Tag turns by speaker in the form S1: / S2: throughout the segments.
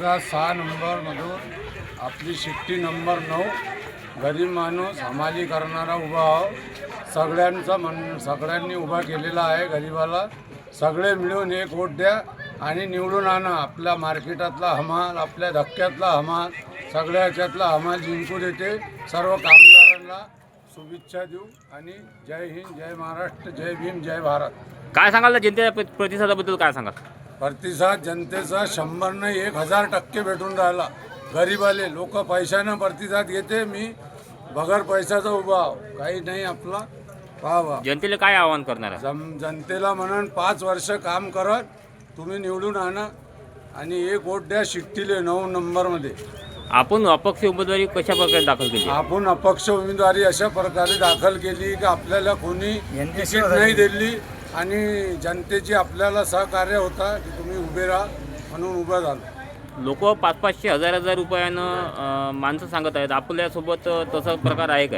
S1: प्रभागात 6 नंबरमधून आपली शिट्टी नंबर 9 गरीब माणूस हमाली करणारा उभा आहो. सगळ्यांनी उभा केलेला आहे. गरिबाला सगळे मिळून एक वोट द्या आणि निवडून आणा. आपल्या मार्केटातला हमाल, आपल्या धक्क्यातला हमाल, सगळ्या ह्याच्यातला हमाल जिंकून येते. सर्व कामगारांना शुभेच्छा देऊ आणि जय हिंद, जय महाराष्ट्र, जय भीम, जय भारत.
S2: काय सांगाल जनतेच्या प्रतिसादाबद्दल काय सांगाल?
S1: प्रतिसाद जनतेचा 100 नाही 1000% भेटून राहिला. गरीबाले लोक पैशानं प्रतिसाद घेते. मी बगर पैशाचा उभा आहो. काही नाही आपला पाहा.
S2: जनतेला काय आवाहन करणार आहे?
S1: जनतेला म्हणून 5 वर्ष काम करत तुम्ही निवडून आणा आणि एक वोट द्या शिट्टीले 9 नंबरमध्ये.
S2: आपण अपक्ष उमेदवारी कशा प्रकारे दाखल केली?
S1: आपण अपक्ष उमेदवारी अशा प्रकारे दाखल केली की आपल्याला कोणी तिकीट नाही दिली आणि जनतेची आपल्याला सहकार्य होता की तुम्ही उभे राहा म्हणून उभं झालं.
S2: लोक 500-500 हजार रुपयानं माणसं सांगत आहेत. आपल्यासोबत तसा प्रकार आहे का?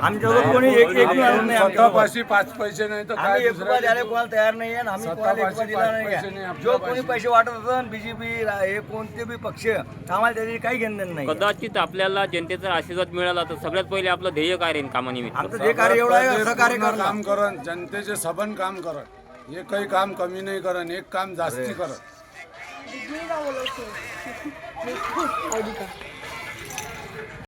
S1: स्वतःपाशी 5 पैसे नाही तर काय
S3: कोणाला तयार नाही आहे. आम्ही कोणाला एक दिला नाही. जो कोणी पैसे वाटत होतं बीजेपी हे कोणते बी पक्ष आम्हाला त्याची काही घेणं नाही.
S2: कदाचित आपल्याला जनतेचा आशीर्वाद मिळाला तर सगळ्यात पहिले आपलं ध्येय काय राहील कामानिमित्त?
S3: आमचं जे कार्य एवढं आहे असं कार्य
S1: काम करत जनतेचे सबन काम करत. एकही काम कमी नाही करत, एक काम जास्ती करत.